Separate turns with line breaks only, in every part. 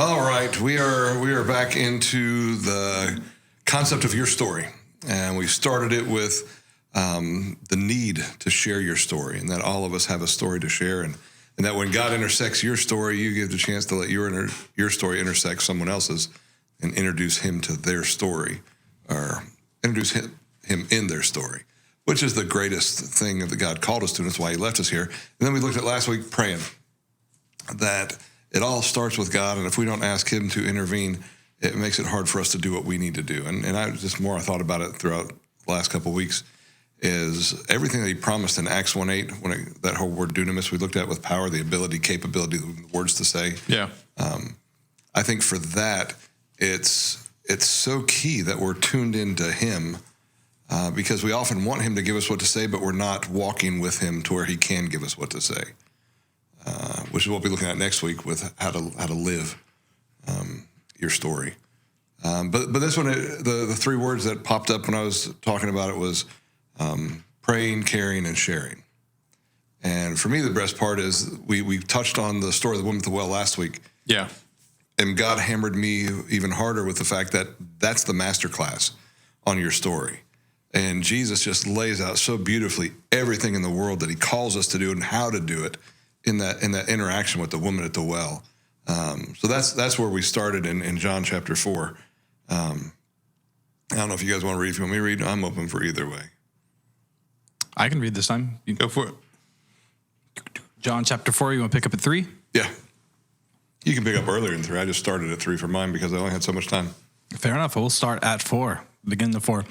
All right, we are back into the concept of your story, and we started it with the need to share your story, and that all of us have a story to share, and that when God intersects your story, you give the chance to let your story intersect someone else's and introduce him to their story, or introduce him in their story, which is the greatest thing that God called us to, and that's why he left us here. And then we looked at last week praying, that it all starts with God, and if we don't ask him to intervene, it makes it hard for us to do what we need to do. And I thought about it throughout the last couple of weeks, is everything that he promised in Acts 1:8, that whole word dunamis we looked at with power, the ability, capability, the words to say.
Yeah.
I think for that, it's so key that we're tuned into him, because we often want him to give us what to say, but we're not walking with him to where he can give us what to say. Which is what we'll be looking at next week with how to live your story. But this one, the three words that popped up when I was talking about it was praying, caring, and sharing. And for me, the best part is we touched on the story of the woman at the well last week.
Yeah.
And God hammered me even harder with the fact that that's the masterclass on your story. And Jesus just lays out so beautifully everything in the world that he calls us to do and how to do it in that interaction with the woman at the well. So that's where we started in John chapter 4. I don't know if you guys want to read. If you want me to read, I'm open for either way.
I can read this time. You
Go for it.
John chapter 4, you want to pick up at 3?
Yeah. You can pick up earlier in 3. I just started at 3 for mine because I only had so much time.
Fair enough. We'll start at 4. Begin the 4.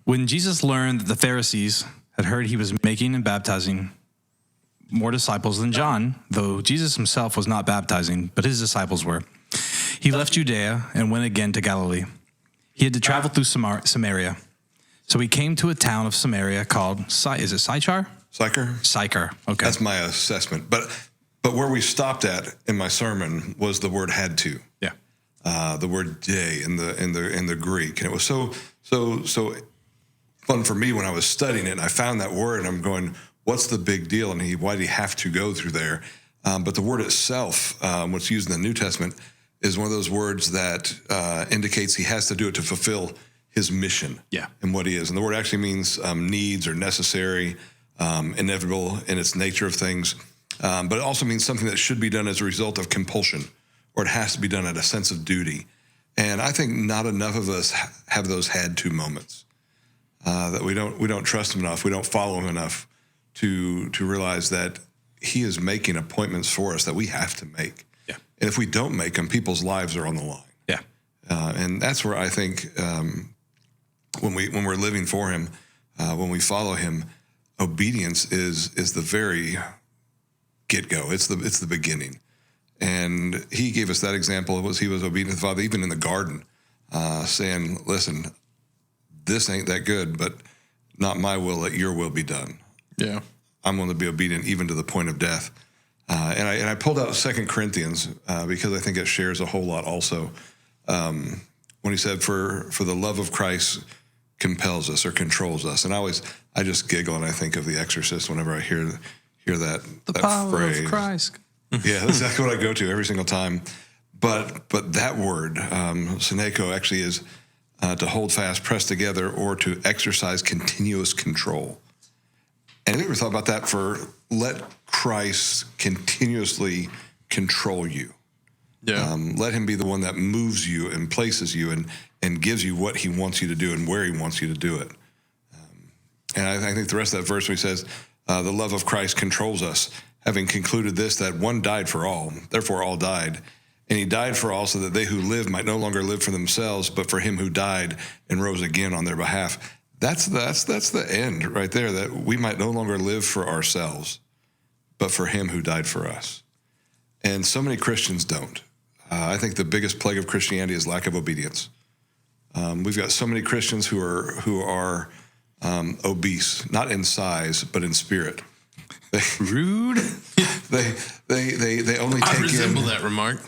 When Jesus learned that the Pharisees had heard he was making and baptizing more disciples than John, though Jesus himself was not baptizing, but his disciples were, he left Judea and went again to Galilee. He had to travel through Samaria. So he came to a town of Samaria called, is it Sychar? Sychar. Okay.
That's my assessment. But where we stopped at in my sermon was the word had to.
Yeah.
The word day in the Greek. And it was so fun for me when I was studying it, and I found that word, and I'm going, what's the big deal? And why did he have to go through there? But the word itself, what's used in the New Testament, is one of those words that indicates he has to do it to fulfill his mission.
Yeah.
And what he is. And the word actually means needs or necessary, inevitable in its nature of things. But it also means something that should be done as a result of compulsion, or it has to be done out of a sense of duty. And I think not enough of us have those had to moments, that we don't trust him enough, we don't follow him enough to realize that he is making appointments for us that we have to make.
Yeah.
And if we don't make them, people's lives are on the line.
Yeah.
And that's where I think when we're living for him, when we follow him, obedience is the very get-go. It's the beginning. And he gave us that example. He was obedient to the Father, even in the garden, saying, listen, this ain't that good, but not my will, let your will be done.
Yeah.
I'm going to be obedient even to the point of death. And I pulled out 2 Corinthians because I think it shares a whole lot also. When he said, for the love of Christ compels us or controls us. And I just giggle and I think of The Exorcist whenever I hear that
The
that
power
phrase.
of Christ.
Yeah, that's exactly what I go to every single time. But that word, syneko, actually is to hold fast, press together, or to exercise continuous control. And have you ever thought about that? Let Christ continuously control you.
Yeah.
Let him be the one that moves you and places you and gives you what he wants you to do and where he wants you to do it. And I think the rest of that verse where he says, the love of Christ controls us, having concluded this, that one died for all, therefore all died. And he died for all so that they who live might no longer live for themselves, but for him who died and rose again on their behalf. That's the end right there, that we might no longer live for ourselves, but for him who died for us. And so many Christians don't. I think the biggest plague of Christianity is lack of obedience. We've got so many Christians who are obese, not in size, but in spirit.
Rude.
They only take in.
I resemble that remark.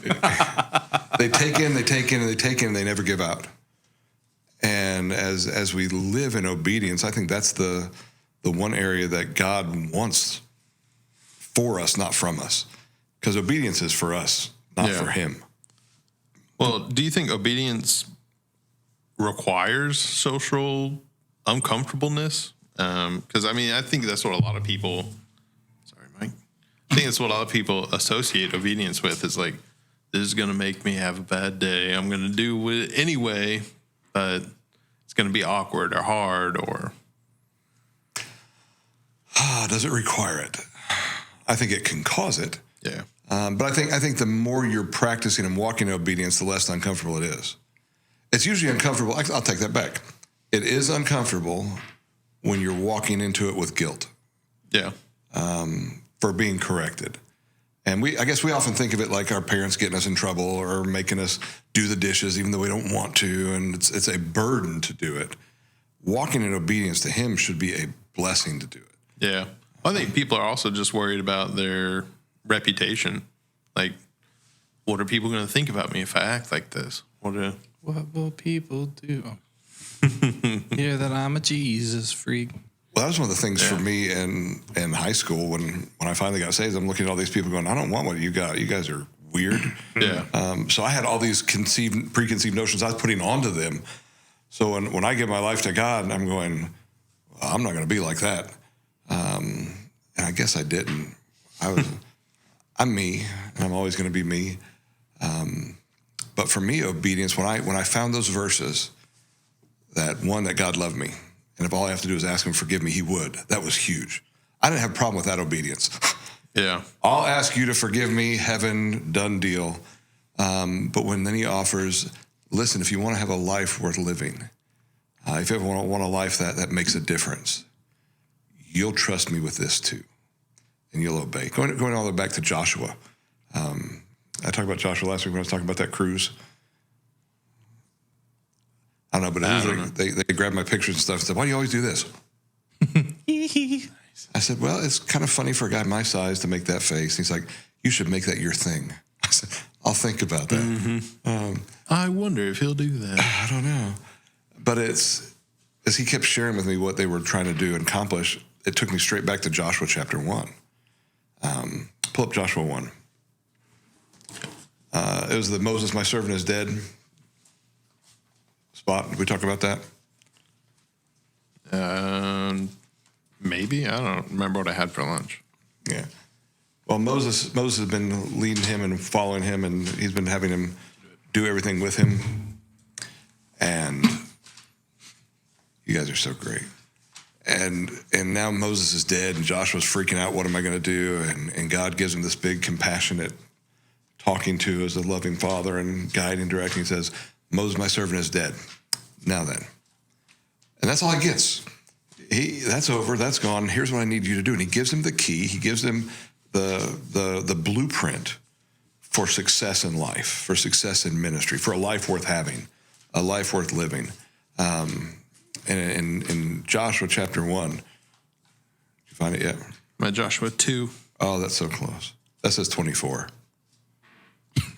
They take in, and they never give out. And as we live in obedience, I think that's the one area that God wants for us, not from us. Because obedience is for us, not for him.
Well, do you think obedience requires social uncomfortableness? Because, I mean, I think that's what a lot of people, sorry, Mike. I think that's what a lot of people associate obedience with is like, this is going to make me have a bad day. I'm going to do it anyway, but it's going to be awkward or hard or.
Does it require it? I think it can cause it.
Yeah.
But I think the more you're practicing and walking in obedience, the less uncomfortable it is. It's usually uncomfortable. I'll take that back. It is uncomfortable when you're walking into it with guilt.
Yeah.
For being corrected. And I guess we often think of it like our parents getting us in trouble or making us do the dishes even though we don't want to, and it's a burden to do it. Walking in obedience to him should be a blessing to do it.
Yeah. I think people are also just worried about their reputation. Like, what are people going to think about me if I act like this? What will people do?
Hear that I'm a Jesus freak.
Well, that was one of the things for me in high school when I finally got saved. I'm looking at all these people going, I don't want what you got. You guys are weird.
Yeah.
So I had all these preconceived notions I was putting onto them. So when I give my life to God, I'm going, well, I'm not going to be like that. And I guess I didn't. I'm me, and I'm always going to be me. But for me, obedience, when I found those verses, that God loved me, and if all I have to do is ask him to forgive me, he would. That was huge. I didn't have a problem with that obedience.
Yeah.
I'll ask you to forgive me, heaven, done deal. But then he offers, listen, if you want to have a life worth living, if you ever want a life that makes a difference, you'll trust me with this too, and you'll obey. Going all the way back to Joshua. I talked about Joshua last week when I was talking about that cruise. I don't know, but they grabbed my pictures and stuff and said, why do you always do this? I said, well, it's kind of funny for a guy my size to make that face. He's like, you should make that your thing. I said, I'll think about that.
Mm-hmm. I wonder if he'll do that.
I don't know. But as he kept sharing with me what they were trying to do and accomplish, it took me straight back to Joshua chapter 1. Pull up Joshua 1. It was the Moses, my servant, is dead spot. Did we talk about that?
Maybe. I don't remember what I had for lunch.
Yeah. Well, Moses has been leading him and following him, and he's been having him do everything with him. And you guys are so great. And now Moses is dead, and Joshua's freaking out. What am I going to do? And God gives him this big, compassionate talking to as a loving father and guiding, directing. He says, Moses, my servant, is dead. Now then. And that's all he gets. That's over. That's gone. Here's what I need you to do. And he gives him the key. He gives him the blueprint for success in life, for success in ministry, for a life worth having, a life worth living. And in Joshua chapter 1, did you find it yet?
My Joshua 2.
Oh, that's so close. That says 24.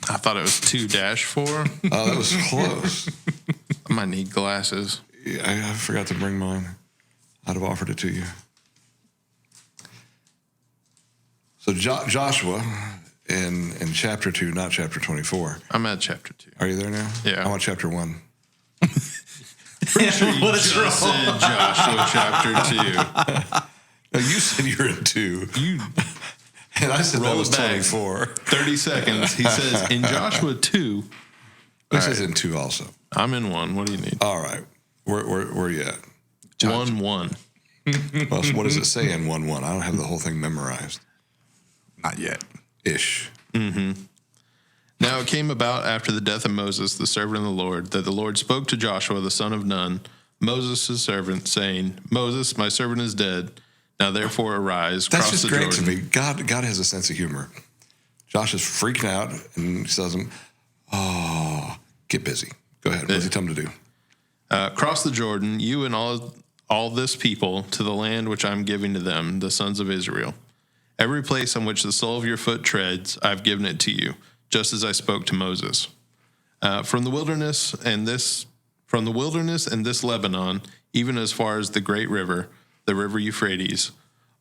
I thought it was 2-4.
Oh, that was close.
I might need glasses.
Yeah, I forgot to bring mine. I'd have offered it to you. So Joshua in chapter 2, not chapter 24.
I'm at chapter 2.
Are you there now?
Yeah.
I'm on chapter 1.
Pretty sure you just said Joshua chapter 2.
No, you said you're in 2. And I said that was 24.
30 seconds. He says in Joshua 2.
It says in 2 also.
I'm in 1. What do you need?
All right. Where are you at?
1-1.
Well, so what does it say in 1-1? I don't have the whole thing memorized.
Not yet.
Ish.
Mm-hmm. Now it came about after the death of Moses, the servant of the Lord, that the Lord spoke to Joshua, the son of Nun, Moses' servant, saying, Moses, my servant is dead. Now therefore arise,
That's
cross
just
the
great
Jordan.
to me. God has a sense of humor. Josh is freaking out and he tells him, oh, get busy. Go ahead. What does he tell him to do?
Cross the Jordan, you and all this people, to the land which I'm giving to them, the sons of Israel. Every place on which the sole of your foot treads, I've given it to you, just as I spoke to Moses. From the wilderness and this Lebanon, even as far as the great river, the river Euphrates,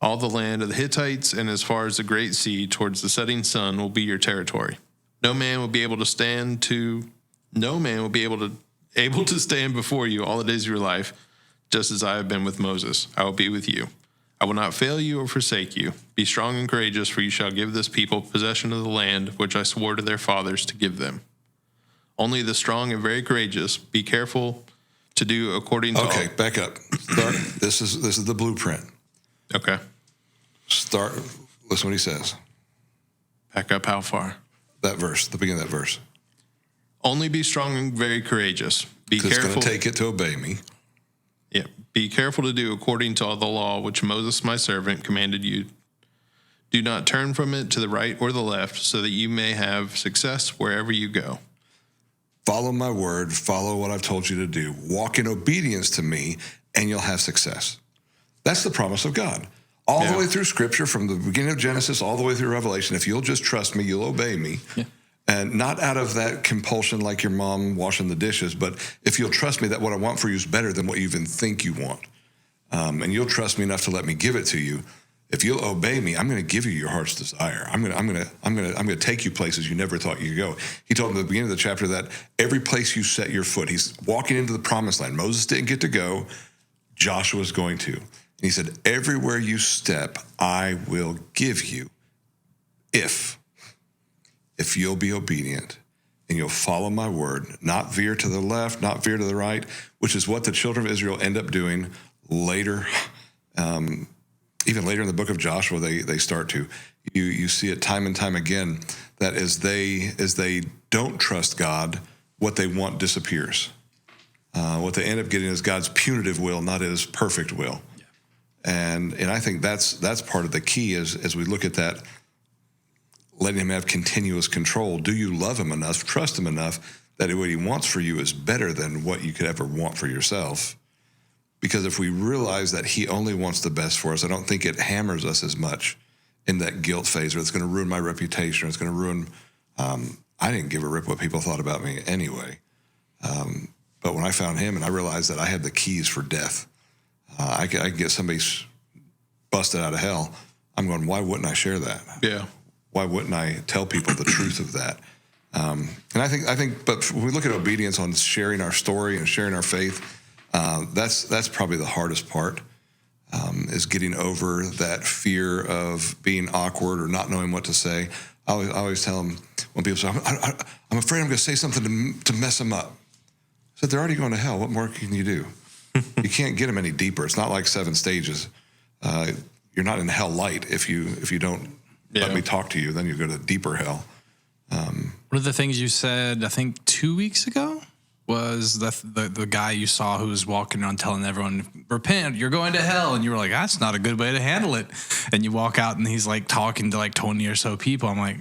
all the land of the Hittites, and as far as the great sea towards the setting sun will be your territory. No man will be able to stand to no man will be able to stand before you all the days of your life, just as I have been with Moses. I will be with you. I will not fail you or forsake you. Be strong and courageous, for you shall give this people possession of the land which I swore to their fathers to give them. Only the strong and very courageous, be careful to do according to
Okay, back up. Start. This is the blueprint.
Okay.
Start. Listen what he says.
Back up how far?
That verse, the beginning of that verse.
Only be strong and very courageous. Be
It's going
careful.
to take it to obey me.
Yeah. Be careful to do according to all the law which Moses my servant commanded you. Do not turn from it to the right or the left, so that you may have success wherever you go.
Follow my word. Follow what I've told you to do. Walk in obedience to me, and you'll have success. That's the promise of God. All the way through Scripture, from the beginning of Genesis all the way through Revelation, if you'll just trust me, you'll obey me.
Yeah.
And not out of that compulsion like your mom washing the dishes, but if you'll trust me that what I want for you is better than what you even think you want. And you'll trust me enough to let me give it to you. If you'll obey me, I'm going to give you your heart's desire. I'm going to take you places you never thought you could go. He told him at the beginning of the chapter that every place you set your foot, he's walking into the promised land. Moses didn't get to go. Joshua's going to. And he said, everywhere you step, I will give you if you'll be obedient and you'll follow my word, not veer to the left, not veer to the right, which is what the children of Israel end up doing later. Even later in the book of Joshua, they start to. You see it time and time again that as they don't trust God, what they want disappears. What they end up getting is God's punitive will, not His perfect will. Yeah. And I think that's part of the key as we look at that, letting Him have continuous control. Do you love Him enough, trust Him enough that what He wants for you is better than what you could ever want for yourself? Because if we realize that He only wants the best for us, I don't think it hammers us as much in that guilt phase, or it's going to ruin my reputation, or it's going to ruin. I didn't give a rip what people thought about me anyway. But when I found Him and I realized that I had the keys for death, I could get somebody busted out of hell. I'm going, why wouldn't I share that?
Yeah.
Why wouldn't I tell people the truth of that? And I think, but when we look at obedience on sharing our story and sharing our faith, that's probably the hardest part, is getting over that fear of being awkward or not knowing what to say. I always tell them when people say, I'm afraid I'm going to say something to mess them up. I said, they're already going to hell. What more can you do? You can't get them any deeper. It's not like 7 stages. You're not in hell light if you don't let me talk to you. Then you go to deeper hell.
One of the things you said, I think 2 weeks ago, was the guy you saw who was walking around telling everyone, repent, you're going to hell. And you were like, that's not a good way to handle it. And you walk out and he's like talking to like 20 or so people. I'm like,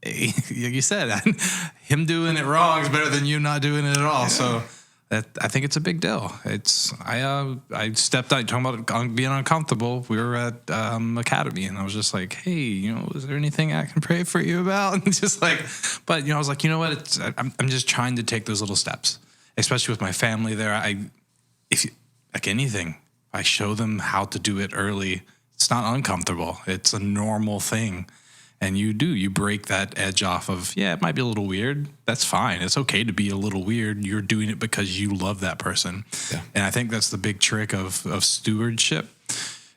hey, like you said, him doing it wrong is better than you not doing it at all. Yeah. So I think it's a big deal. I stepped out, talking about being uncomfortable. We were at Academy, and I was just like, hey, is there anything I can pray for you about? And just like, but I was like, you know what? I'm just trying to take those little steps, especially with my family there. Like anything, I show them how to do it early. It's not uncomfortable. It's a normal thing. And you break that edge off of, it might be a little weird. That's fine. It's okay to be a little weird. You're doing it because you love that person. Yeah. And I think that's the big trick of stewardship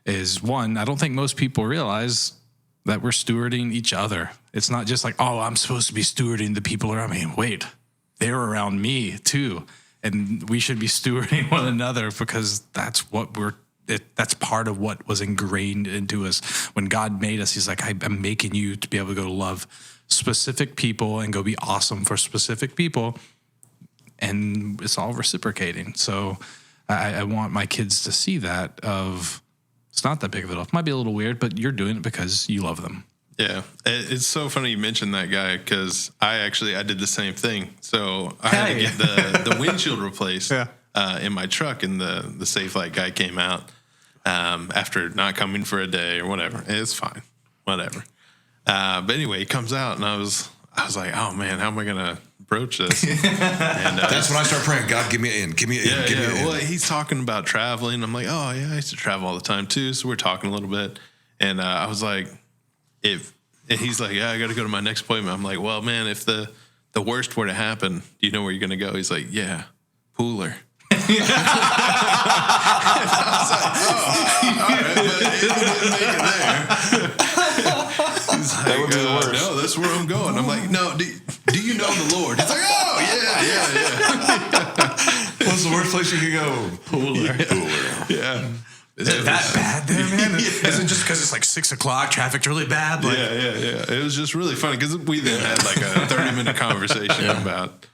is, one, I don't think most people realize that we're stewarding each other. It's not just like, oh, I'm supposed to be stewarding the people around me. Wait, they're around me too. And we should be stewarding one another, because that's what that's part of what was ingrained into us. When God made us, He's like, I'm making you to be able to go love specific people and go be awesome for specific people. And it's all reciprocating. So I want my kids to see that of, it's not that big of a deal. It might be a little weird, but you're doing it because you love them.
Yeah. It's so funny you mentioned that guy, because I did the same thing. So I had to get the windshield replaced in my truck, and the Safe Light guy came out after not coming for a day or whatever. It's fine, whatever. But anyway, he comes out, and I was like, oh man, how am I gonna broach this? And
that's when I start praying, God, give me an in, give me an in.
Well, he's talking about traveling. I'm like, oh yeah, I used to travel all the time too. So we're talking a little bit, and I was like, and he's like, yeah, I got to go to my next appointment. I'm like, well, man, if the the worst were to happen, do you know where you're going to go? He's like, yeah, Pooler. That would be the worst. No, that's where I'm going. I'm like, no, do you know the Lord? He's like, oh, yeah.
What's the worst place you could go?
Pooler. Yeah.
Is it that bad there, man? Is it just because it's like 6 o'clock, traffic's really bad? Like,
Yeah. It was just really funny because we then had like a 30-minute conversation about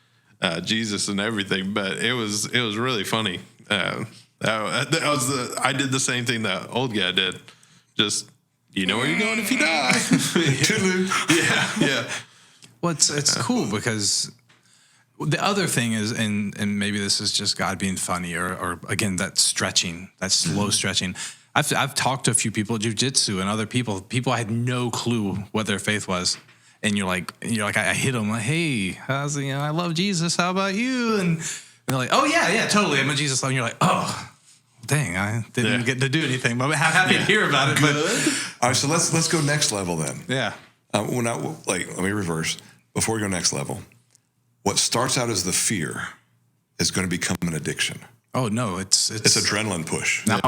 Jesus and everything, but it was really funny. I did the same thing that old guy did. Just, you know where you're going if you die. Yeah.
well, it's cool because the other thing is, and maybe this is just God being funny, or again, that stretching, that slow stretching. I've talked to a few people at jiu-jitsu and other people I had no clue what their faith was. And you're like, I hit them like, hey, I love Jesus. How about you? And they're like, oh yeah, totally. I'm a Jesus. And you're like, oh, dang, I didn't get to do anything, but I'm happy to hear about it. But
All right, so let's go next level then.
yeah,
Let me reverse before we go next level. What starts out as the fear is going to become an addiction.
oh no, it's
adrenaline push.
now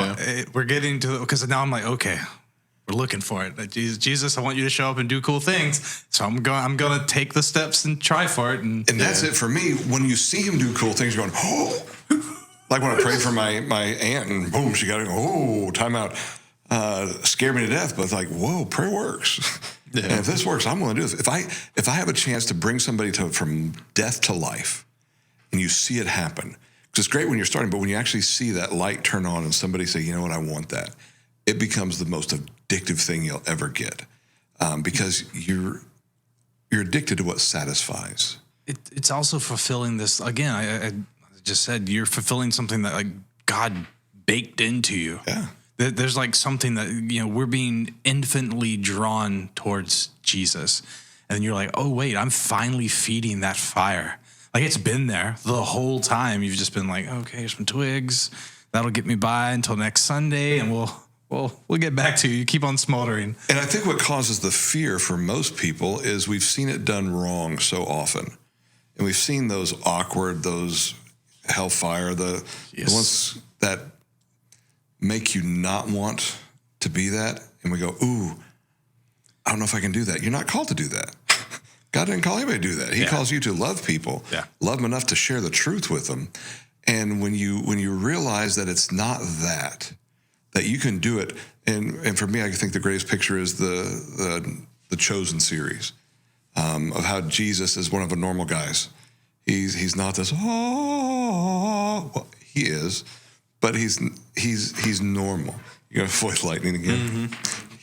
we're getting to because now I'm like, okay, we're looking for it. Like, Jesus, I want you to show up and do cool things. So I'm going to take the steps and try for it. And
that's it for me. When you see him do cool things, you're going, oh. Like when I prayed for my aunt and boom, she got to go, oh, time out. Scared me to death, but it's like, whoa, prayer works. Yeah. And if this works, I'm willing to do this. If I have a chance to bring somebody from death to life and you see it happen, because it's great when you're starting, but when you actually see that light turn on and somebody say, you know what, I want that, it becomes the most addictive thing you'll ever get, because you're addicted to what satisfies.
It's also fulfilling this, again, I just said, you're fulfilling something that like God baked into you.
Yeah.
There's like something that, we're being infinitely drawn towards Jesus. And then you're like, oh, wait, I'm finally feeding that fire. Like it's been there the whole time. You've just been like, okay, here's some twigs. That'll get me by until next Sunday. And we'll get back to you. You keep on smoldering.
And I think what causes the fear for most people is we've seen it done wrong so often. And we've seen those awkward, those hellfire, the ones that make you not want to be that. And we go, ooh, I don't know if I can do that. You're not called to do that. God didn't call anybody to do that. He calls you to love people, love them enough to share the truth with them. And when you realize that it's not that you can do it. And for me, I think the greatest picture is the Chosen series, of how Jesus is one of the normal guys. He's not this, well, he is, but he's normal. You're gonna voice lightning again.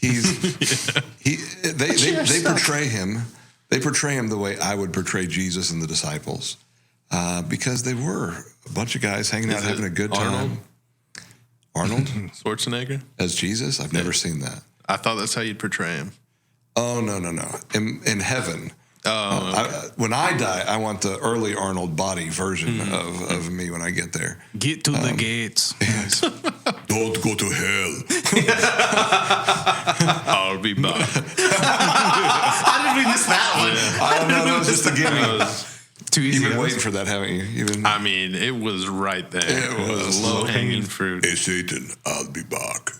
Mm-hmm. They portray him. They portray him the way I would portray Jesus and the disciples, because they were a bunch of guys hanging out, having a good time. Arnold
Schwarzenegger
as Jesus? I've never seen that.
I thought that's how you'd portray him.
Oh, no. In heaven. When I die, I want the early Arnold body version of me when I get there.
Get to the gates.
Don't go to hell.
I'll be back.
How did we miss that one?
I don't know. That was just a gimme.
Too easy.
You've been waiting for that, haven't you?
I mean, it was right there. It was low-hanging fruit.
Hey, Satan, I'll be back.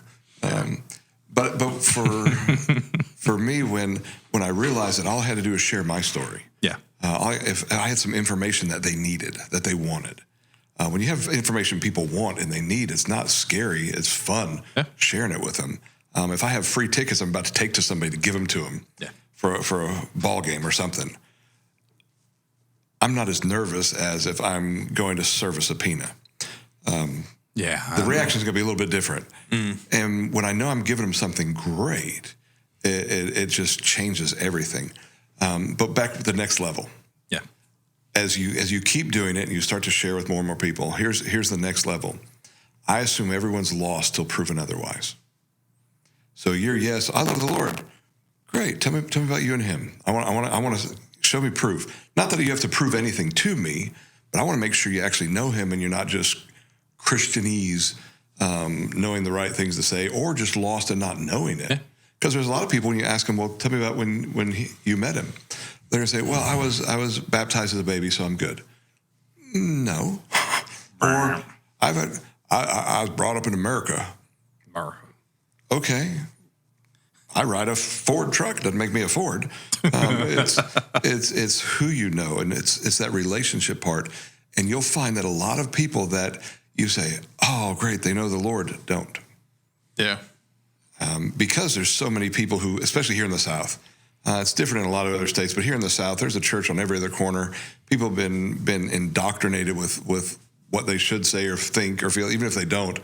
But for me, when I realized that all I had to do was share my story.
Yeah.
If I had some information that they needed, that they wanted. When you have information people want and they need, it's not scary. It's fun sharing it with them. If I have free tickets I'm about to take to somebody to give them to them for a ball game or something, I'm not as nervous as if I'm going to serve a subpoena. The reaction is going to be a little bit different. And when I know I'm giving them something great, it just changes everything. But back to the next level.
Yeah.
As you keep doing it and you start to share with more and more people, here's the next level. I assume everyone's lost till proven otherwise. So I love the Lord. Great. Tell me about you and him. I want to show me proof. Not that you have to prove anything to me, but I want to make sure you actually know him and you're not just Christianese, knowing the right things to say, or just lost and not knowing it. Because there's a lot of people when you ask them, well, tell me about when you met him. They're going to say, well, I was baptized as a baby, so I'm good. No. Or I was brought up in America. Okay. I ride a Ford truck. Doesn't make me a Ford. It's who you know, and it's that relationship part. And you'll find that a lot of people that you say, oh, great, they know the Lord, don't.
Yeah.
Because there's so many people who, especially here in the South, it's different in a lot of other states, but here in the South, there's a church on every other corner. People have been indoctrinated with what they should say or think or feel, even if they don't.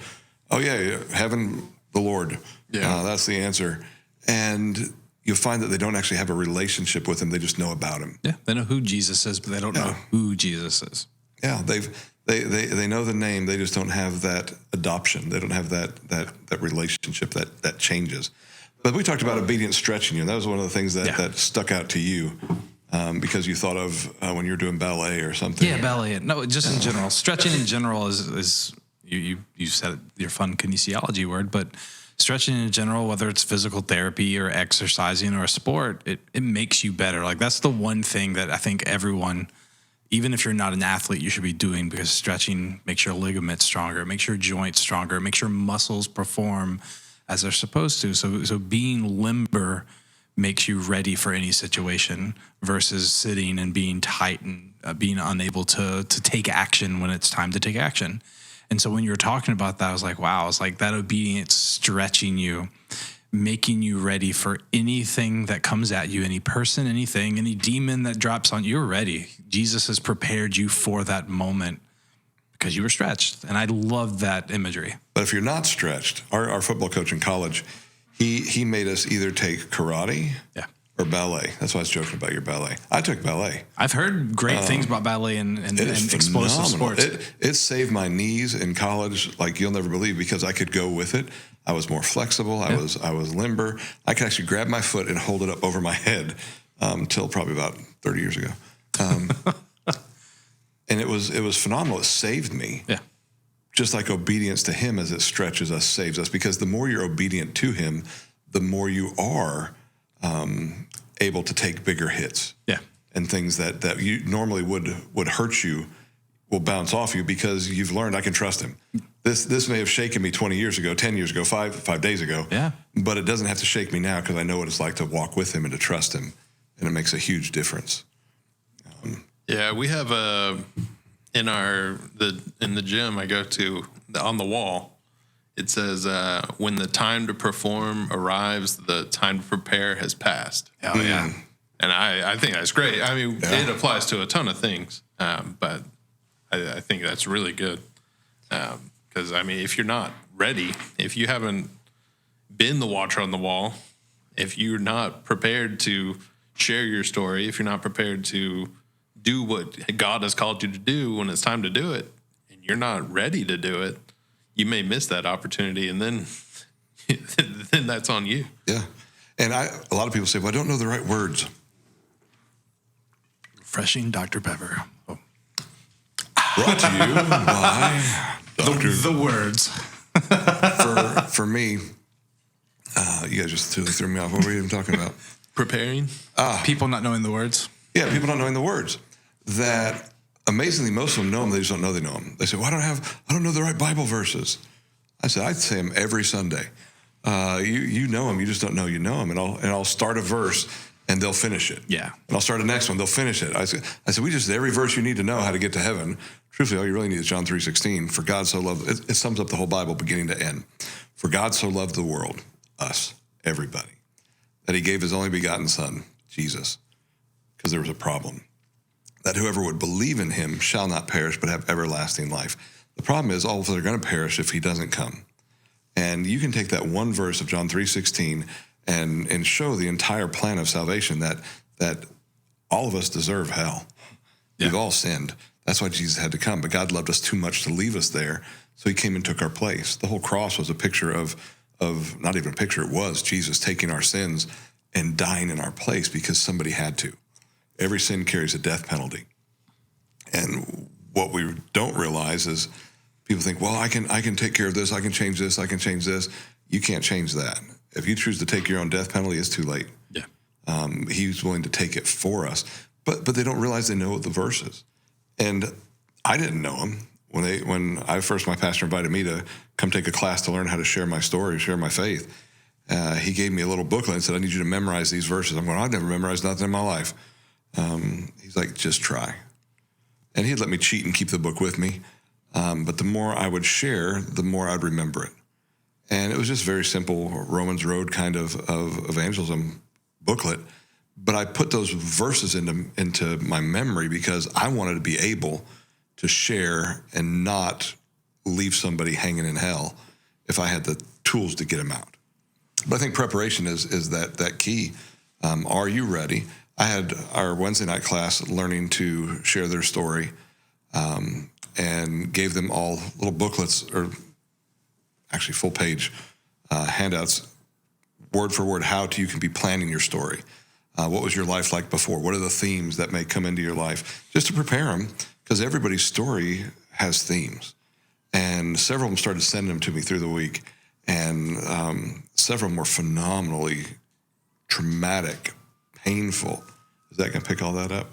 Oh, yeah, heaven, the Lord.
Yeah.
That's the answer. And you'll find that they don't actually have a relationship with him. They just know about him.
Yeah, they know who Jesus is, but they don't know who Jesus is.
Yeah, they know the name. They just don't have that adoption. They don't have that relationship that changes. But we talked about obedience stretching you. That was one of the things that stuck out to you because you thought of when you were doing ballet or something.
Yeah, ballet. No, just in general. Stretching in general is you said your fun kinesiology word, but stretching in general, whether it's physical therapy or exercising or a sport, it makes you better. Like that's the one thing that I think everyone, even if you're not an athlete, you should be doing, because stretching makes your ligaments stronger, makes your joints stronger, makes your muscles perform as they're supposed to. So being limber makes you ready for any situation versus sitting and being tight and being unable to take action when it's time to take action. And so when you were talking about that, I was like, wow, it's like that obedience stretching you, making you ready for anything that comes at you, any person, anything, any demon that drops on you, you're ready. Jesus has prepared you for that moment because you were stretched. And I love that imagery.
But if you're not stretched, our football coach in college, he made us either take karate or ballet. That's why I was joking about your ballet. I took ballet.
I've heard great things about ballet and explosive sports.
It saved my knees in college like you'll never believe, because I could go with it. I was more flexible. I was limber. I could actually grab my foot and hold it up over my head till probably about 30 years ago. And it was phenomenal. It saved me.
Yeah.
Just like obedience to him, as it stretches us, saves us. Because the more you're obedient to him, the more you are able to take bigger hits.
Yeah.
And things that you normally would hurt you will bounce off you because you've learned I can trust him. This may have shaken me 20 years ago, 10 years ago, five days ago.
Yeah.
But it doesn't have to shake me now because I know what it's like to walk with him and to trust him. And it makes a huge difference.
Yeah, we have in the gym I go to, on the wall, it says, when the time to perform arrives, the time to prepare has passed.
Oh, yeah.
And I think that's great. I mean, it applies to a ton of things, but I think that's really good. Because, I mean, if you're not ready, if you haven't been the watcher on the wall, if you're not prepared to share your story, if you're not prepared to do what God has called you to do when it's time to do it, and you're not ready to do it, you may miss that opportunity, and then that's on you.
Yeah. And a lot of people say, well, I don't know the right words.
Refreshing Dr. Pepper. Oh.
Brought to you by Dr.
The words.
For me, you guys just totally threw me off. What were you even talking about?
Preparing?
People not knowing the words.
Yeah, people not knowing the words. That amazingly, most of them know them. They just don't know they know them. They say, well, I don't know the right Bible verses. I said, I say them every Sunday. You know them. You just don't know you know them. And I'll start a verse and they'll finish it.
Yeah.
And I'll start the next one. They'll finish it. I said, we just, every verse you need to know how to get to heaven. Truthfully, all you really need is John 3:16. For God so loved, it sums up the whole Bible beginning to end. For God so loved the world, us, everybody, that he gave his only begotten son, Jesus, because there was a problem. That whoever would believe in him shall not perish, but have everlasting life. The problem is all of them are going to perish if he doesn't come. And you can take that one verse of John 3:16 and show the entire plan of salvation that all of us deserve hell. Yeah. We've all sinned. That's why Jesus had to come. But God loved us too much to leave us there, so he came and took our place. The whole cross was a picture of not even a picture, it was Jesus taking our sins and dying in our place because somebody had to. Every sin carries a death penalty. And what we don't realize is people think, well, I can take care of this, I can change this, I can change this. You can't change that. If you choose to take your own death penalty, it's too late.
Yeah.
He's willing to take it for us. But they don't realize they know the verses. And I didn't know them. When my pastor invited me to come take a class to learn how to share my story, share my faith, he gave me a little booklet and said, I need you to memorize these verses. I'm going, I've never memorized nothing in my life. He's like, just try. And he'd let me cheat and keep the book with me. But the more I would share, the more I'd remember it. And it was just very simple Romans Road kind of evangelism booklet. But I put those verses into my memory because I wanted to be able to share and not leave somebody hanging in hell if I had the tools to get them out. But I think preparation is that key. Are you ready? I had our Wednesday night class learning to share their story, and gave them all little booklets, or actually full page handouts, word for word, you can be planning your story. What was your life like before? What are the themes that may come into your life? Just to prepare them, because everybody's story has themes. And several of them started sending them to me through the week. And several of them were phenomenally traumatic, painful. Is that going to pick all that up?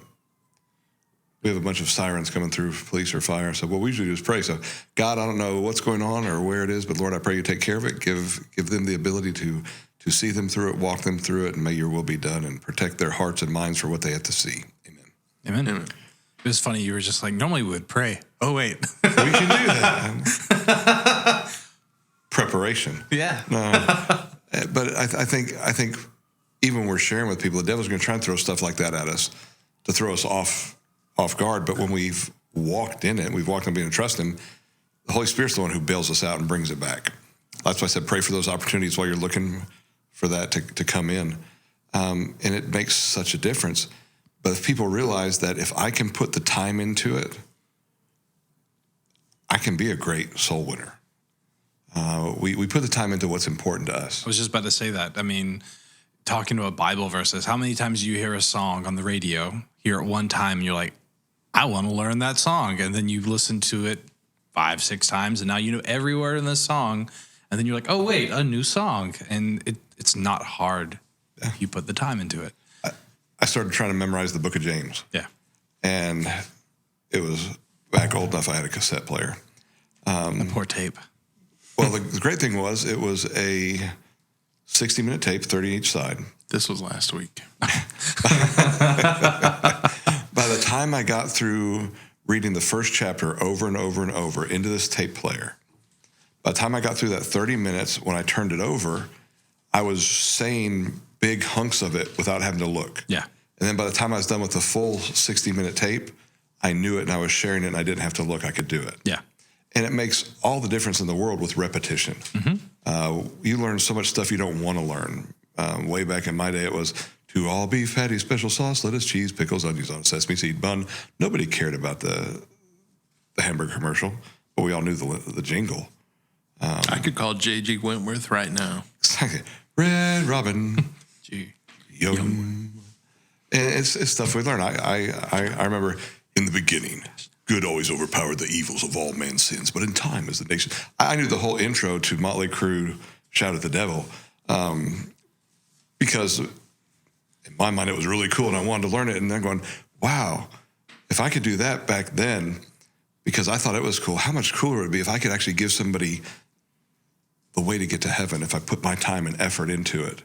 We have a bunch of sirens coming through, police or fire. So what we usually do is pray. So, God, I don't know what's going on or where it is, but Lord, I pray you take care of it. Give them the ability to see them through it, walk them through it, and may your will be done, and protect their hearts and minds for what they have to see. Amen.
Amen. Amen. It was funny. You were just like, normally we would pray. Oh, wait.
We can do that. Preparation.
Yeah.
But I think even when we're sharing with people, the devil's going to try and throw stuff like that at us to throw us off guard. But when we've walked in it, we've walked in being to trust him, the Holy Spirit's the one who bails us out and brings it back. That's why I said pray for those opportunities while you're looking for that to come in. And it makes such a difference. But if people realize that if I can put the time into it, I can be a great soul winner. We put the time into what's important to us.
I was just about to say that. I mean, talking to a Bible verses, how many times do you hear a song on the radio, hear it one time, and you're like, I want to learn that song. And then you listen to it 5-6 times, and now you know every word in this song. And then you're like, oh, wait, a new song. And it's not hard if you put the time into it.
I started trying to memorize the book of James.
Yeah.
And it was back old enough I had a cassette player.
A poor tape.
Well, the great thing was it was a 60-minute tape, 30 each side.
This was last week.
By the time I got through reading the first chapter over and over and over into this tape player, by the time I got through that 30 minutes, when I turned it over, I was saying big hunks of it without having to look.
Yeah.
And then by the time I was done with the full 60-minute tape, I knew it and I was sharing it and I didn't have to look. I could do it.
Yeah.
And it makes all the difference in the world with repetition. Mm-hmm. You learn so much stuff you don't want to learn. Way back in my day, it was to all beef patty, special sauce, lettuce, cheese, pickles, onions on a sesame seed bun. Nobody cared about the hamburger commercial, but we all knew the jingle.
I could call J.G. Wentworth right now.
Exactly. Red Robin.
Gee.
Yum. And it's stuff we learn. I remember in the beginning, good always overpowered the evils of all man's sins, but in time as the nation. I knew the whole intro to Motley Crue, Shout at the Devil, because in my mind it was really cool and I wanted to learn it. And then going, wow, if I could do that back then, because I thought it was cool, how much cooler would it be if I could actually give somebody the way to get to heaven if I put my time and effort into it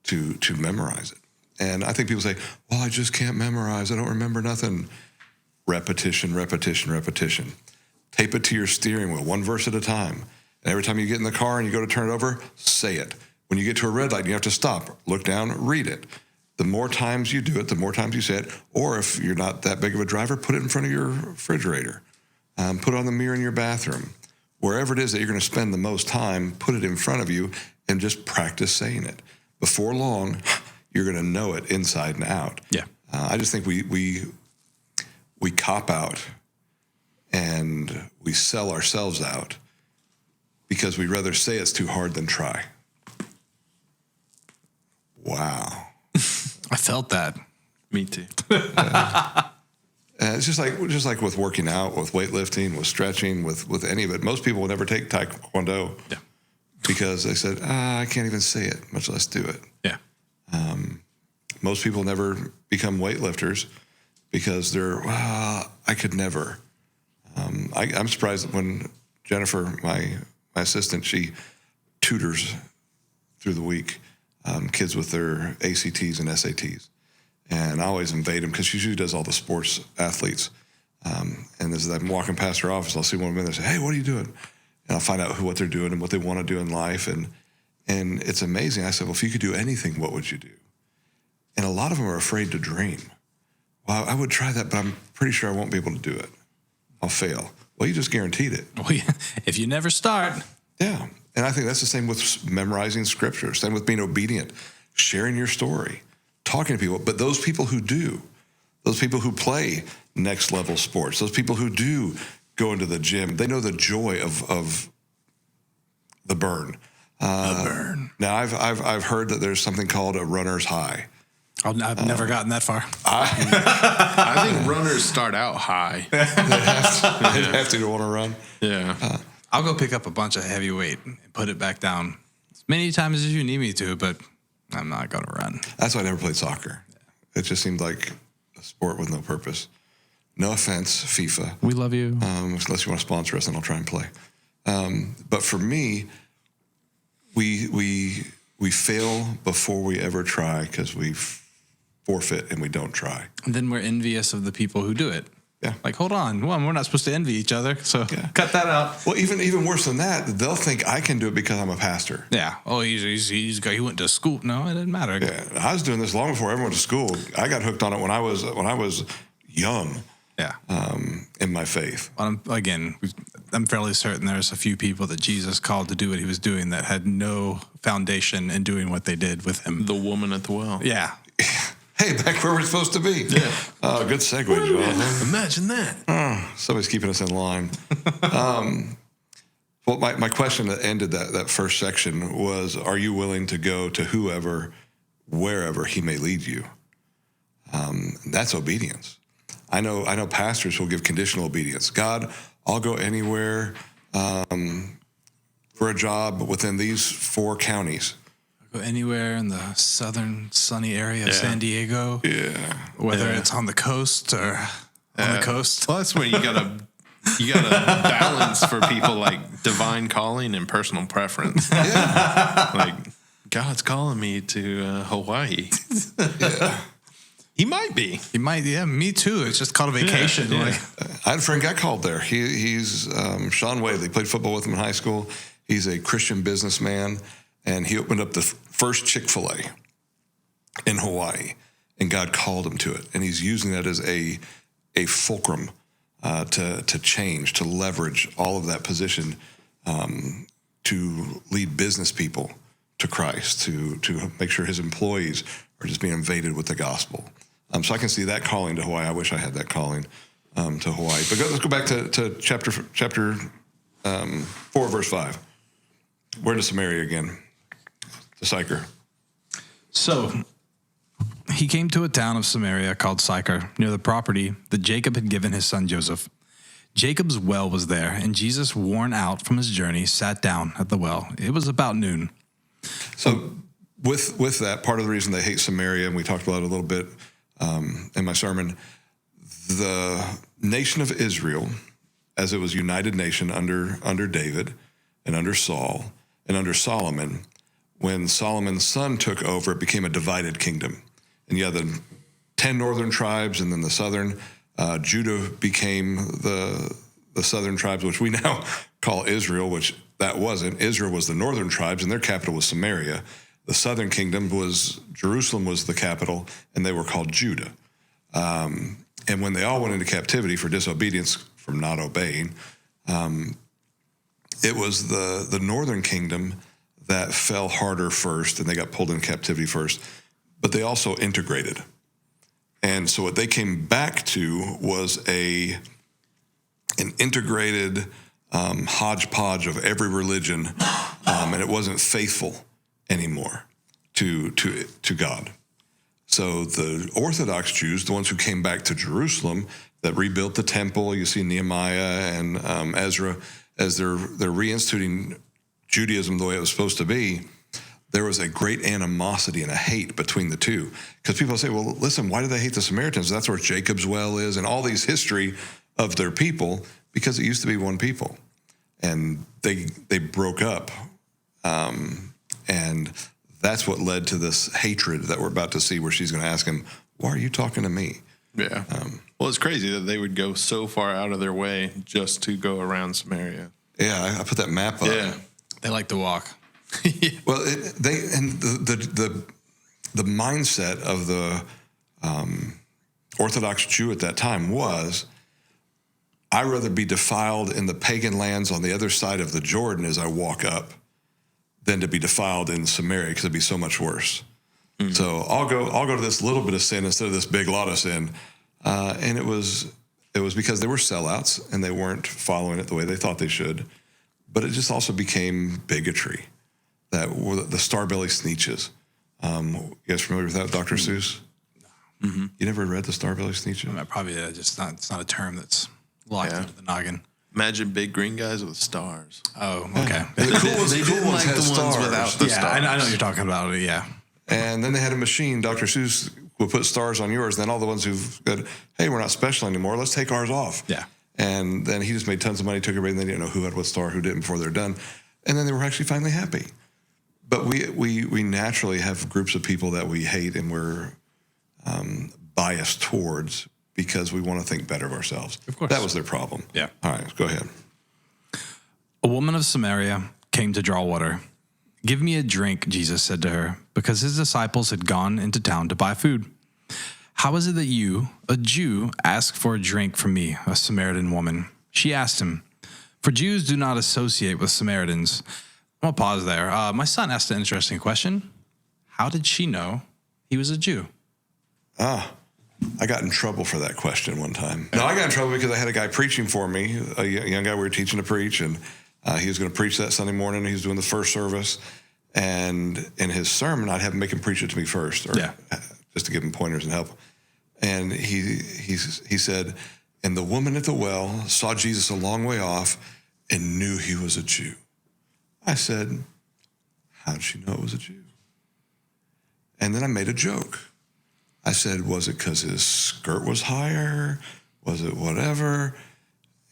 to memorize it. And I think people say, well, I just can't memorize. I don't remember nothing. Repetition, repetition, repetition. Tape it to your steering wheel, one verse at a time. And every time you get in the car and you go to turn it over, say it. When you get to a red light, you have to stop, look down, read it. The more times you do it, the more times you say it. Or if you're not that big of a driver, put it in front of your refrigerator. Put it on the mirror in your bathroom. Wherever it is that you're going to spend the most time, put it in front of you and just practice saying it. Before long, you're going to know it inside and out.
Yeah.
I just think we cop out and we sell ourselves out because we'd rather say it's too hard than try. Wow.
I felt that.
Me too.
It's just like with working out, with weightlifting, with stretching, with any of it. Most people will never take Taekwondo because they said, I can't even say it, much less do it.
Yeah.
Most people never become weightlifters because I could never. I'm surprised that when Jennifer, my assistant, she tutors through the week kids with their ACTs and SATs. And I always invade them because she usually does all the sports athletes. And as I'm walking past her office, I'll see one of them and they say, "Hey, what are you doing?" And I'll find out what they're doing and what they want to do in life. And it's amazing. I said, "Well, if you could do anything, what would you do?" And a lot of them are afraid to dream. Well, I would try that, but I'm pretty sure I won't be able to do it. I'll fail. Well, you just guaranteed it.
Well, yeah, if you never start.
Yeah. And I think that's the same with memorizing scripture, same with being obedient, sharing your story, talking to people. But those people who do, those people who play next level sports, those people who do go into the gym, they know the joy of the burn.
The burn.
Now, I've heard that there's something called a runner's high.
I've never gotten that far.
I think runners start out high.
They have to want to run.
Yeah.
I'll go pick up a bunch of heavy weight and put it back down as many times as you need me to, but I'm not going to run.
That's why I never played soccer. It just seemed like a sport with no purpose. No offense, FIFA.
We love you.
Unless you want to sponsor us, then I'll try and play. But for me, we fail before we ever try because we forfeit and we don't try.
And then we're envious of the people who do it.
Yeah.
Like, hold on. Well, we're not supposed to envy each other, so cut that out.
Well, even worse than that, they'll think I can do it because I'm a pastor.
Yeah. Oh, he went to school. No, it didn't matter.
Yeah, I was doing this long before everyone went to school. I got hooked on it when I was young.
Yeah.
In my faith.
I'm fairly certain there's a few people that Jesus called to do what he was doing that had no foundation in doing what they did with him.
The woman at the well.
Yeah.
Hey, back where we're supposed to be.
Yeah.
Good segue, Joel.
Imagine that.
Somebody's keeping us in line. Well, my question that ended that first section was, are you willing to go to whoever, wherever he may lead you? That's obedience. I know pastors who will give conditional obedience. God, I'll go anywhere for a job within these 4 counties.
Go anywhere in the southern sunny area of San Diego.
Yeah.
Whether it's on the coast or on the coast.
Well, that's where you gotta balance for people like divine calling and personal preference.
Yeah.
Like, God's calling me to Hawaii.
Yeah.
He might be.
He might, me too. It's just called a vacation.
Yeah.
Like,
I had a friend got called there. He's Sean Wade. They played football with him in high school. He's a Christian businessman, and he opened up the first Chick-fil-A in Hawaii, and God called him to it. And he's using that as a fulcrum to change, to leverage all of that position to lead business people to Christ, to make sure his employees are just being invaded with the gospel. So I can see that calling to Hawaii. I wish I had that calling to Hawaii. But let's go back to chapter 4, verse 5. We're to Samaria again, to Sychar.
so he came to a town of Samaria called Sychar, near the property that Jacob had given his son Joseph. Jacob's well was there, and Jesus, worn out from his journey, sat down at the well. It was about noon.
So with that, part of the reason they hate Samaria, and we talked about it a little bit in my sermon, the nation of Israel, as it was united nation under David and under Saul and under Solomon, when Solomon's son took over, it became a divided kingdom. And you had the 10 northern tribes and then the southern. Judah became the southern tribes, which we now call Israel, which that wasn't. Israel was the northern tribes, and their capital was Samaria. The southern kingdom was, Jerusalem was the capital, and they were called Judah. And when they all went into captivity for disobedience, from not obeying, it was the northern kingdom that fell harder first, and they got pulled in captivity first. But they also integrated. And so what they came back to was an integrated hodgepodge of every religion, and it wasn't faithful anymore to God. So the Orthodox Jews, the ones who came back to Jerusalem, that rebuilt the temple, you see Nehemiah and Ezra, as they're reinstituting Judaism the way it was supposed to be, there was a great animosity and a hate between the two. Because people say, well, listen, why do they hate the Samaritans? That's where Jacob's well is and all these history of their people, because it used to be one people. And they broke up. And that's what led to this hatred that we're about to see, where she's going to ask him, why are you talking to me?
Yeah. Well, it's crazy that they would go so far out of their way just to go around Samaria.
Yeah, I put that map up.
Yeah.
They like to walk.
Well, the mindset of the Orthodox Jew at that time was, I'd rather be defiled in the pagan lands on the other side of the Jordan as I walk up than to be defiled in Samaria, because it'd be so much worse. Mm-hmm. So I'll go to this little bit of sin instead of this big lot of sin. And it was because they were sellouts and they weren't following it the way they thought they should. But it just also became bigotry. That were the Starbelly Sneetches. You guys familiar with that, Dr. Seuss? Mm-hmm. You never read the Starbelly Sneetches?
Probably it's not a term that's locked into the noggin.
Imagine big green guys with stars.
Oh, okay.
And the cool ones had stars.
Without the
Yeah,
stars.
I know what you're talking about. Yeah.
And then they had a machine. Dr. Seuss would put stars on yours. And then all the ones who said, hey, we're not special anymore, let's take ours off.
Yeah.
And then he just made tons of money, took everybody, and they didn't know who had what star, who didn't before they're done. And then they were actually finally happy. But we naturally have groups of people that we hate and we're biased towards because we want to think better of ourselves.
Of course.
That was their problem.
Yeah.
All right, go ahead.
A woman of Samaria came to draw water. Give me a drink, Jesus said to her, because his disciples had gone into town to buy food. How is it that you, a Jew, ask for a drink from me, a Samaritan woman? She asked him, for Jews do not associate with Samaritans. I'm going to pause there. My son asked an interesting question. How did she know he was a Jew?
I got in trouble for that question one time. No, I got in trouble because I had a guy preaching for me, a young guy we were teaching to preach, and he was going to preach that Sunday morning. He was doing the first service, and in his sermon, I'd have him make him preach it to me first, or just to give him pointers and help. And he said, and the woman at the well saw Jesus a long way off and knew he was a Jew. I said, how did she know it was a Jew? And then I made a joke. I said, was it because his skirt was higher? Was it whatever?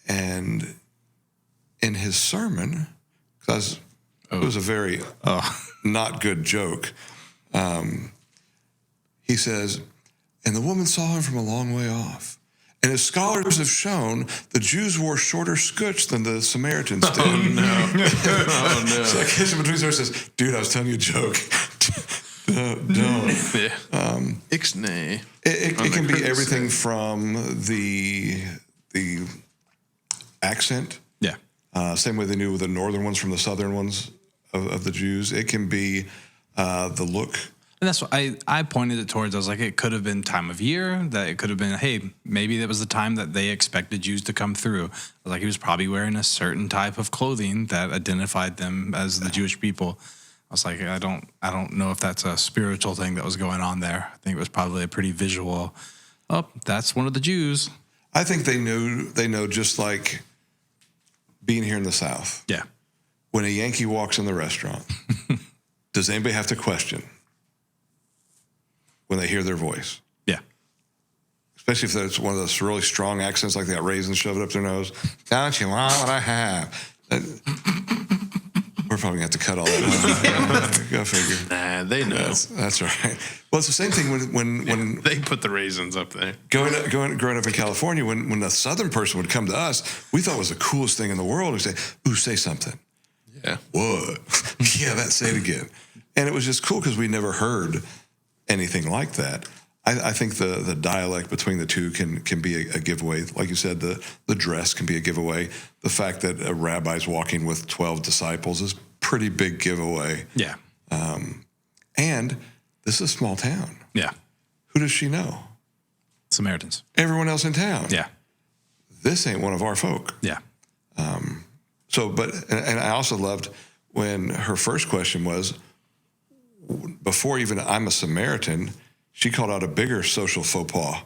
And in his sermon, because it was a very not good joke, he says, and the woman saw him from a long way off. And as scholars have shown, the Jews wore shorter skirts than the Samaritans did.
Oh, no. Oh, no.
So I catch him between verses says, dude, I was telling you a joke. Don't.
Yeah. Ixnay.
It can be everything from the accent.
Yeah.
Same way they knew the northern ones from the southern ones of the Jews. It can be the look.
And that's what I pointed it towards. I was like, it could have been time of year, that it could have been, hey, maybe that was the time that they expected Jews to come through. I was like, he was probably wearing a certain type of clothing that identified them as the Jewish people. I was like, I don't know if that's a spiritual thing that was going on there. I think it was probably a pretty visual, that's one of the Jews.
I think they know just like being here in the South.
Yeah.
When a Yankee walks in the restaurant, does anybody have to question when they hear their voice?
Yeah.
Especially if it's one of those really strong accents, like they got raisins shoved up their nose. Don't you want what I have? We're probably going to have to cut all that out. Go figure.
Nah, they know.
That's right. Well, it's the same thing when
They put the raisins up there.
growing up in California, when a Southern person would come to us, we thought it was the coolest thing in the world. We'd say, ooh, say something.
Yeah.
What? Yeah, say it again. And it was just cool because we never heard anything like that. I think the dialect between the two can be a giveaway. Like you said, the dress can be a giveaway. The fact that a rabbi's walking with 12 disciples is pretty big giveaway.
Yeah.
And this is a small town.
Yeah.
Who does she know?
Samaritans.
Everyone else in town.
Yeah.
This ain't one of our folk.
Yeah.
And I also loved when her first question was, before even I'm a Samaritan, she called out a bigger social faux pas,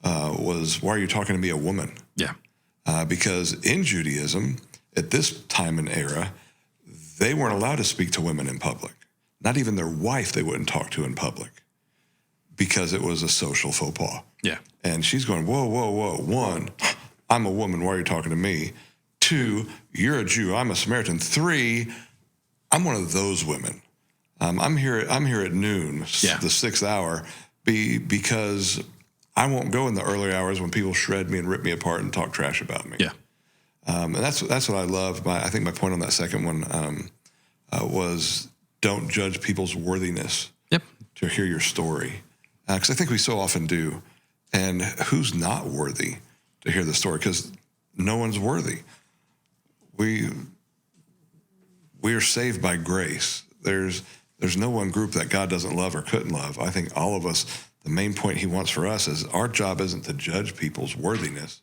was, why are you talking to me, a woman?
Yeah.
Because in Judaism, at this time and era, they weren't allowed to speak to women in public. not even their wife they wouldn't talk to in public because it was a social faux pas.
Yeah.
And she's going, whoa, whoa, whoa. One, I'm a woman. Why are you talking to me? Two, you're a Jew. I'm a Samaritan. Three, I'm one of those women. I'm here at noon, the 6th hour, because I won't go in the early hours when people shred me and rip me apart and talk trash about me.
Yeah.
And that's what I love. I think my point on that second one was don't judge people's worthiness
Yep.
to hear your story. Because I think we so often do. And who's not worthy to hear the story? Because no one's worthy. We are saved by grace. There's no one group that God doesn't love or couldn't love. I think all of us, the main point he wants for us is our job isn't to judge people's worthiness,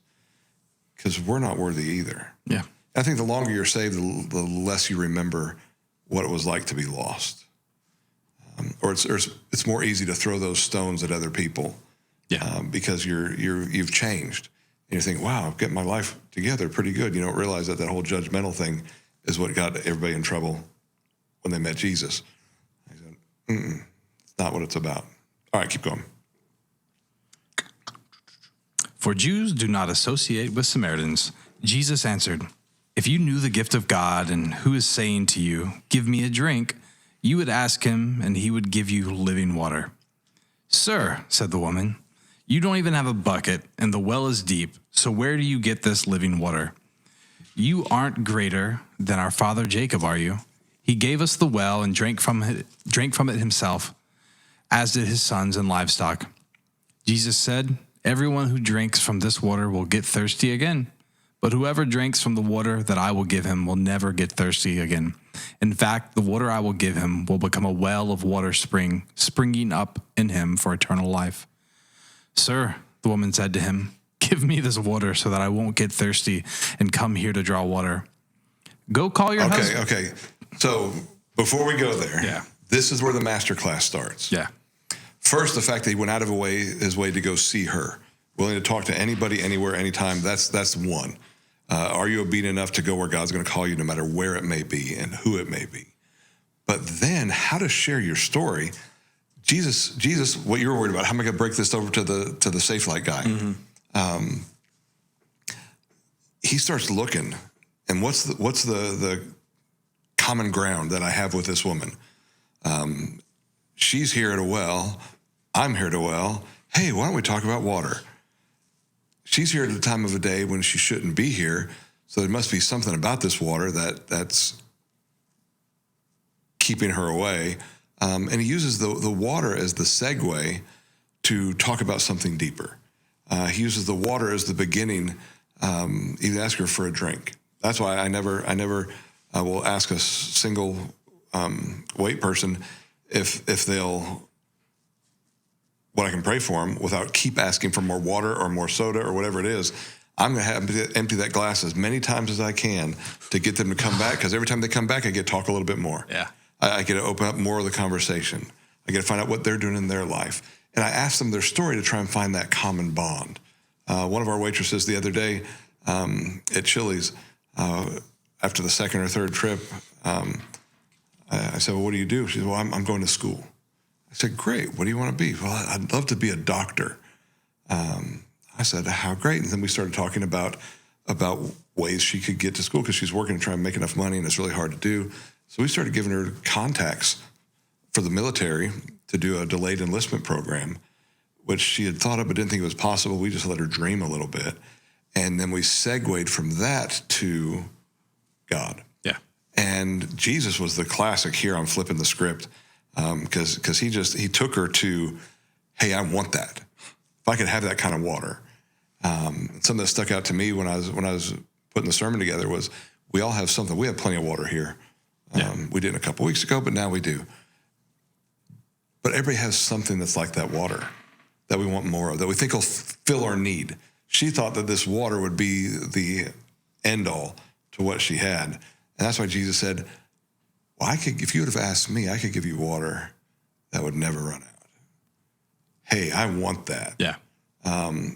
because we're not worthy either.
Yeah.
I think the longer you're saved, the less you remember what it was like to be lost. Or it's more easy to throw those stones at other people.
Yeah.
Because you've changed. And you think, wow, I'm getting my life together pretty good. You don't realize that whole judgmental thing is what got everybody in trouble when they met Jesus. He said, it's not what it's about. All right, keep going.
For Jews do not associate with Samaritans. Jesus answered, if you knew the gift of God and who is saying to you, give me a drink, you would ask him and he would give you living water. Sir, said the woman, you don't even have a bucket and the well is deep. So where do you get this living water? You aren't greater than our father Jacob, are you? He gave us the well and drank from it himself, as did his sons and livestock. Jesus said, everyone who drinks from this water will get thirsty again. But whoever drinks from the water that I will give him will never get thirsty again. In fact, the water I will give him will become a well of water springing up in him for eternal life. Sir, the woman said to him, give me this water so that I won't get thirsty and come here to draw water. Go call your husband.
Okay. So before we go there,
Yeah.
This is where the master class starts.
Yeah.
First, the fact that he went out of his way to go see her, willing to talk to anybody, anywhere, anytime. That's one. Are you obedient enough to go where God's going to call you, no matter where it may be and who it may be? But then, how to share your story? Jesus, what you were worried about? How am I going to break this over to the Safe Light guy? Mm-hmm. He starts looking, and what's the common ground that I have with this woman? She's here at a well. I'm here at a well. Hey, why don't we talk about water? She's here at a time of the day when she shouldn't be here, so there must be something about this water that's keeping her away. And he uses the water as the segue to talk about something deeper. He uses the water as the beginning. He asks her for a drink. That's why I never will ask a single white person if they'll what I can pray for them without keep asking for more water or more soda or whatever it is. I'm going to have to empty that glass as many times as I can to get them to come back, because every time they come back, I get to talk a little bit more.
Yeah.
I get to open up more of the conversation. I get to find out what they're doing in their life. And I ask them their story to try and find that common bond. One of our waitresses the other day at Chili's, after the second or third trip, I said, well, what do you do? She said, well, I'm going to school. I said, great. What do you want to be? Well, I'd love to be a doctor. I said, how great. And then we started talking about ways she could get to school, because she's working to try and make enough money, and it's really hard to do. So we started giving her contacts for the military to do a delayed enlistment program, which she had thought of but didn't think it was possible. We just let her dream a little bit. And then we segued from that to God.
Yeah.
And Jesus was the classic here on flipping the script, because he took her to, hey, I want that. If I could have that kind of water. Something that stuck out to me when I was putting the sermon together was, we all have something. We have plenty of water here. We didn't a couple weeks ago, but now we do. But everybody has something that's like that water that we want more of, that we think will fill our need. She thought that this water would be the end all to what she had. And that's why Jesus said, well, if you would have asked me, I could give you water that would never run out. Hey, I want that.
Yeah.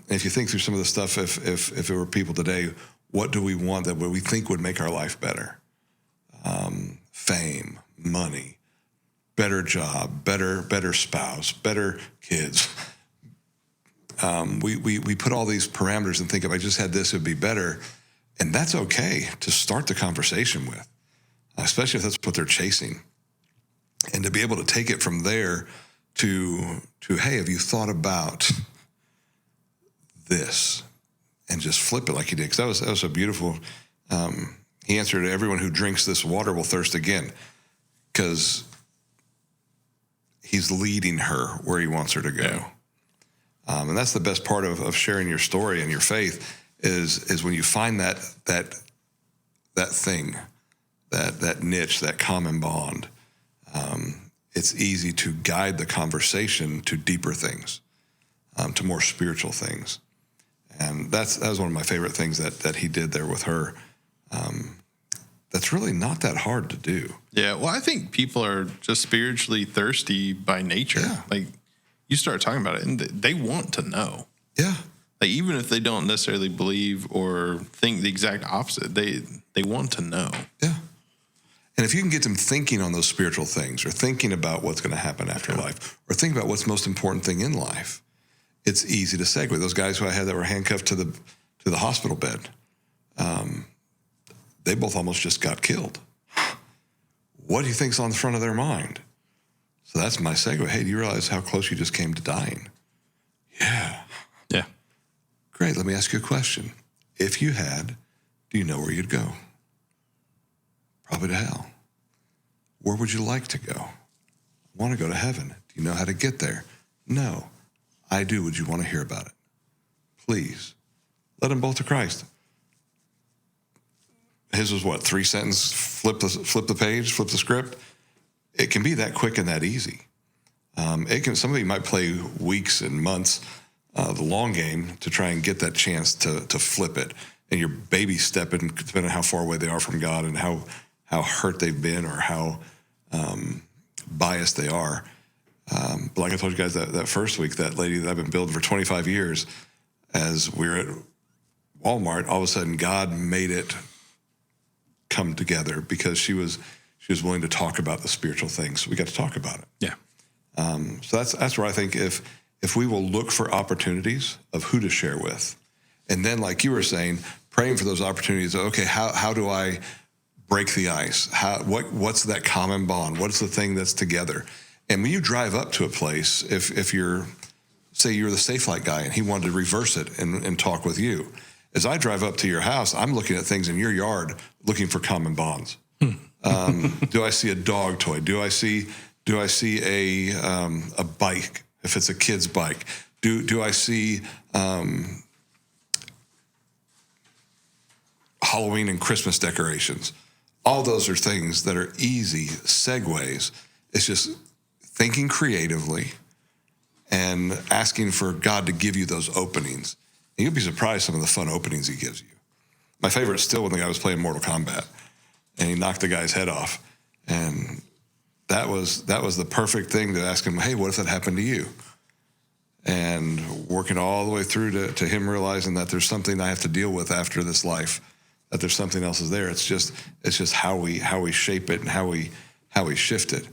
If you think through some of the stuff, if it were people today, what do we want that we think would make our life better? Fame, money, better job, better spouse, better kids. We put all these parameters and think if I just had this, it would be better. And that's okay to start the conversation with, especially if that's what they're chasing. And to be able to take it from there to hey, have you thought about this? And just flip it like he did. Because that was so beautiful. He answered, everyone who drinks this water will thirst again. Because he's leading her where he wants her to go.
Yeah.
And that's the best part of sharing your story and your faith is when you find that thing, that niche, that common bond. It's easy to guide the conversation to deeper things, to more spiritual things. And that was one of my favorite things that he did there with her. That's really not that hard to do.
Yeah, well, I think people are just spiritually thirsty by nature.
Yeah.
Like, you start talking about it, and they want to know.
Yeah.
Like, even if they don't necessarily believe or think the exact opposite, they want to know.
Yeah. And if you can get them thinking on those spiritual things or thinking about what's going to happen after life or think about what's the most important thing in life, it's easy to segue. Those guys who I had that were handcuffed to the hospital bed, they both almost just got killed. What do you think's on the front of their mind? So that's my segue. Hey, do you realize how close you just came to dying? Yeah.
Yeah.
Great. Let me ask you a question. If you had, do you know where you'd go? Probably to hell. Where would you like to go? I want to go to heaven. Do you know how to get there? No. I do. Would you want to hear about it? Please. Let them both to Christ. His was what? 3 sentences, flip the page, flip the script. It can be that quick and that easy. Somebody might play weeks and months, the long game, to try and get that chance to flip it. And you're baby stepping, depending on how far away they are from God and how hurt they've been or how biased they are. But like I told you guys that first week, that lady that I've been building for 25 years, as we were at Walmart, all of a sudden God made it come together because she was willing to talk about the spiritual things. So we got to talk about it.
Yeah.
So that's where I think if we will look for opportunities of who to share with, and then like you were saying, praying for those opportunities. Okay, how do I break the ice? What's that common bond? What's the thing that's together? And when you drive up to a place, if say you're the Safe Light guy and he wanted to reverse it and talk with you, as I drive up to your house, I'm looking at things in your yard, looking for common bonds. Do I see a dog toy? Do I see a bike? If it's a kid's bike, do I see Halloween and Christmas decorations? All those are things that are easy segues. It's just thinking creatively and asking for God to give you those openings. And you'll be surprised some of the fun openings he gives you. My favorite is still when the guy was playing Mortal Kombat and he knocked the guy's head off. And that was the perfect thing to ask him, hey, what if that happened to you? And working all the way through to him realizing that there's something I have to deal with after this life, that there's something else is there. It's just how we shape it and how we shift it.